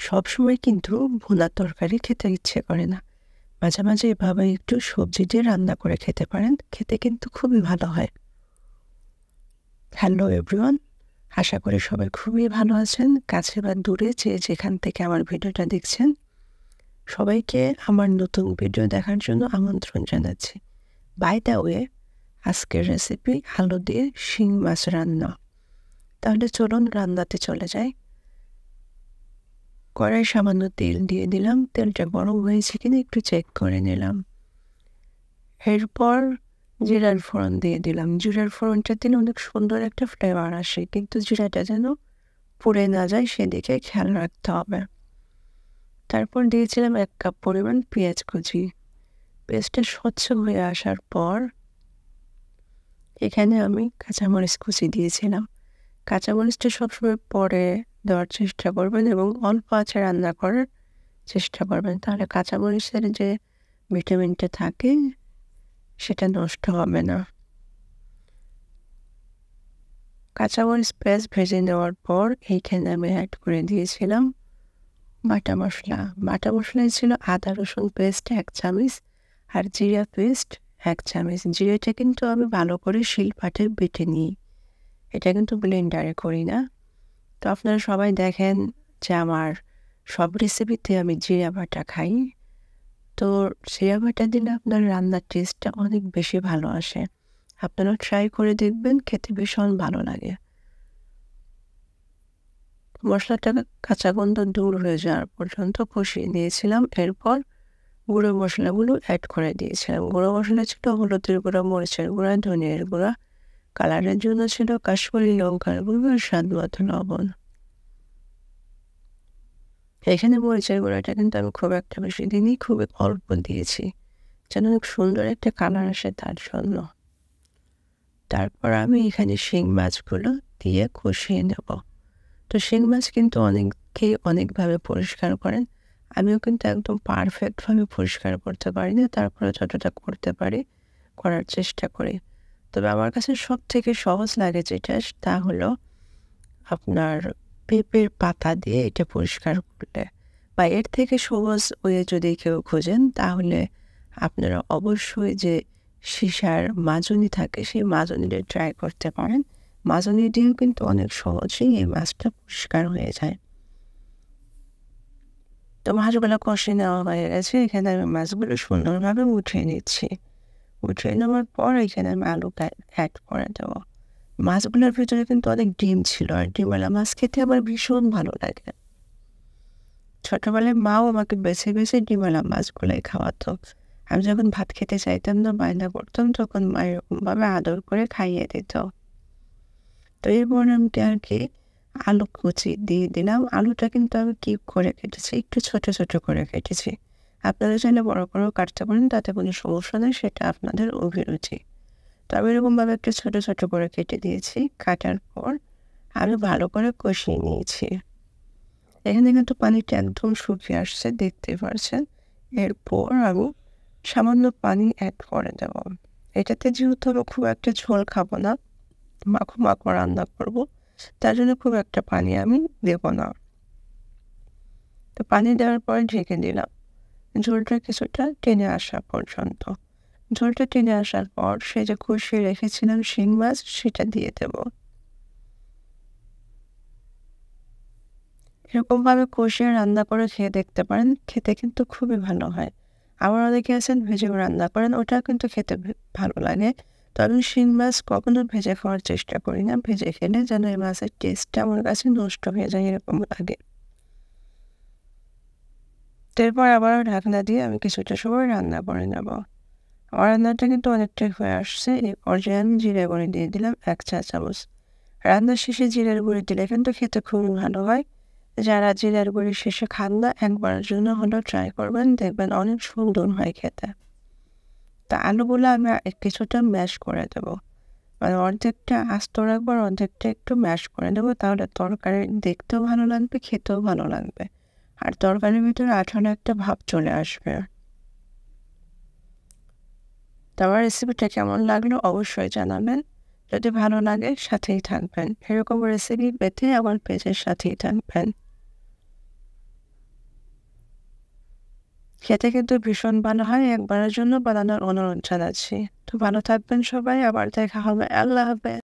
সবসময় কিন্তু ভুনা তরকারি খেতে ইচ্ছে করে না। মাঝে, মাঝে এভাবে একটু সবজি দিয়ে রান্না করে খেতে পারেন। খেতে কিন্তু খুবই ভালো হয়। হ্যালো এভরিওয়ান, আশা করি সবাই খুবই ভালো আছেন। কাছে বা দূরে যে যেখান থেকে আমার ভিডিওটা দেখছেন, সবাইকে আমার নতুন ভিডিও দেখার জন্য আমন্ত্রণ জানাচ্ছি। বাই দ্য ওয়ে, আজকের রেসিপি আলু দিয়ে শিং মাছ রান্না। তাহলে চলুন রান্নাতে চলে যাই। কড়াই সামান্য তেল দিয়ে দিলাম। তেলটা গরম হয়েছে কিনা একটু চেক করে নিলাম। এরপর জিরার ফোড়ন দিয়ে দিলাম। জিরার ফোড়নটা দিলে অনেক সুন্দর একটা ফ্লেভার আসে, কিন্তু জিরাটা যেন পুড়ে না যায় সেদিকে খেয়াল রাখতে হবে। তারপর দিয়েছিলাম 1 কাপ পরিমাণ পেঁয়াজ কুচি। পেঁয়াজটা স্বচ্ছ হয়ে আসার পর এখানে আমি কাঁচামরিচ কুচি দিয়েছিলাম। কাঁচামরিচটা সবসময় পরে দেওয়ার চেষ্টা করবেন এবং অল্প আঁচে রান্না করার চেষ্টা করবেন। তাহলে কাঁচামরিচের যে ভিটামিনটা থাকে সেটা নষ্ট হবে না। কাঁচামরিচ পেঁয়াজ ভেজে নেওয়ার পর এইখানে আমি অ্যাড করে দিয়েছিলাম বাটা মশলা। বাটা মশলায় ছিল আদা রসুন পেস্ট 1 চামচ আর জিরা পেস্ট 1 চামচ। জিরাটা কিন্তু আমি ভালো করে শিলপাটায় বেটে নিই। এটা কিন্তু ব্লেন্ডারে করি না। তো আপনারা সবাই দেখেন যে আমার সব রেসিপিতে আমি জিরা বাটা খাই। তো জিরা বাটা দিলে আপনার রান্নার টেস্টটা অনেক বেশি ভালো আসে। আপনারা ট্রাই করে দেখবেন, খেতে ভীষণ ভালো লাগে। মশলাটা কাঁচা গন্ধ দূর হয়ে যাওয়ার পর্যন্ত কষিয়ে নিয়েছিলাম। এরপর গুঁড়ো মশলাগুলো অ্যাড করে দিয়েছিলাম। গুঁড়ো মশলা ছিল হলুদের গুঁড়া, মরিচের গুঁড়া, ধনিয়ার গুঁড়া। কালারের জন্য ছিল কাশ্মীরি লঙ্কার গুঁড়ো আর স্বাদ মতো লবণ। এখানে মরিচের গুঁড়াটা কিন্তু আমি খুব একটা বেশি দিইনি, খুবই অল্প দিয়েছি, যেন অনেক সুন্দর একটা কালার আসে তার জন্য। তারপর আমি এখানে শিং মাছগুলো দিয়ে কষিয়ে নেব। তো শিং মাছ কিন্তু অনেকেই অনেকভাবে পরিষ্কার করেন। আমিও কিন্তু একদম পারফেক্টভাবে পরিষ্কার করতে পারি না। তারপরে যতটা করতে পারি করার চেষ্টা করি। তবে আমার কাছে সবথেকে সহজ লাগে যেটা, তা হলো আপনার পেঁপের পাতা দিয়ে এটা পরিষ্কার করলে, বা এর থেকে সহজ ওয়ে যদি কেউ খোঁজেন তাহলে আপনারা অবশ্যই যে সীসার মাজনি থাকে সেই মাজনি দিয়ে ট্রাই করতে পারেন। মাজনি দিয়েও কিন্তু অনেক সহজেই এই মাছটা পরিষ্কার হয়ে যায়। তো মাছগুলো কষে নেওয়া হয়ে গেছে। এখানে আমি মাছগুলো সুন্দরভাবে উঠিয়ে নিচ্ছি। উঠিয়ে নেওয়ার পর এখানে আমি আলুটা অ্যাড করে দেবো। মাছগুলোর ভিতরে কিন্তু অনেক ডিম ছিল, আর ডিমওয়ালা মাছ খেতে আমার ভীষণ ভালো লাগে। ছোটবেলায় মাও আমাকে বেছে বেছে ডিমওয়ালা মাছগুলোই খাওয়াতো। আমি যখন ভাত খেতে চাইতাম না, বায়না করতাম, তখন মা এরকমভাবে আদর করে খাইয়ে দিত। তো এরপর আমি আর কি আলু কুচি দিয়ে দিলাম। আলুটা কিন্তু আমি কিউব করে কেটেছি, একটু ছোট ছোট করে কেটেছি। আপনারা চাইলে বড় করেও কাটতে পারেন, তাতে কোনো সমস্যা নেই, সেটা আপনাদের অভিরুচি। তো আমি এরকমভাবে একটু ছোট ছোট করে কেটে দিয়েছি। কাটার পর আমি ভালো করে কষিয়ে নিয়েছি। এখানে কিন্তু পানিটা একদম শুকিয়ে আসছে, দেখতে পারছেন। এরপর আমি সামান্য পানি অ্যাড করে দেব। এটাতে যেহেতু আমি খুব একটা ঝোল খাবো না, মাখো মাখো রান্না করব, তার জন্য খুব একটা পানি আমি দেব না। তো পানি দেওয়ার পর ঢেকে দিলাম ঝোলটা কিছুটা টেনে আসা পর্যন্ত। ঝোলটা টেনে আসার পর সে যে কষিয়ে রেখেছিলাম শিং মাছ, সেটা দিয়ে দেব। এরকমভাবে কষিয়ে রান্না করে খেয়ে দেখতে পারেন, খেতে কিন্তু খুবই ভালো হয়। আবার অনেকে আছেন ভেজেও রান্না করেন, ওটা কিন্তু খেতে ভালো লাগে। তো আমি শিং মাছ কখনো ভেজে খাওয়ার চেষ্টা করি না। ভেজে খেলে যেন এই মাছের টেস্টটা আমার কাছে নষ্ট হয়ে যায় এরকম লাগে। এরপর আবার ঢাকনা দিয়ে আমি কিছুটা সময় রান্না করে নেব। আমার রান্নাটা কিন্তু অনেকটাই হয়ে আসছে। এই পর্যায়ে আমি জিরা গুঁড়ি দিয়ে দিলাম 1 চা চামচ। রান্নার শেষে জিরার গুঁড়ি দিলে কিন্তু খেতে খুবই ভালো হয়। যারা জিরার গুঁড়ি শেষে খান না, একবারের জন্য হলেও ট্রাই করবেন, দেখবেন অনেক সুন্দর হয় খেতে। তা আলুগুলো আমি কিছুটা ম্যাশ করে দেবো, মানে অর্ধেকটা আস্ত রাখবো আর অর্ধেকটা একটু ম্যাশ করে দেবো। তাহলে তরকারি দেখতেও ভালো লাগবে, খেতেও ভালো লাগবে, আর তরকারির ভিতরে আঠালো একটা ভাব চলে আসবে। তো আমার রেসিপিটা কেমন লাগলো অবশ্যই জানাবেন। যদি ভালো লাগে সাথেই থাকবেন। এরকম রেসিপি পেতে আমার পেজের সাথেই থাকবেন। খেতে কিন্তু ভীষণ ভালো হয়। একবারের জন্য বানানোর অনুরোধ জানাচ্ছি। তো ভালো থাকবেন সবাই। আবার দেখা হবে। আল্লাহ হাফেজ।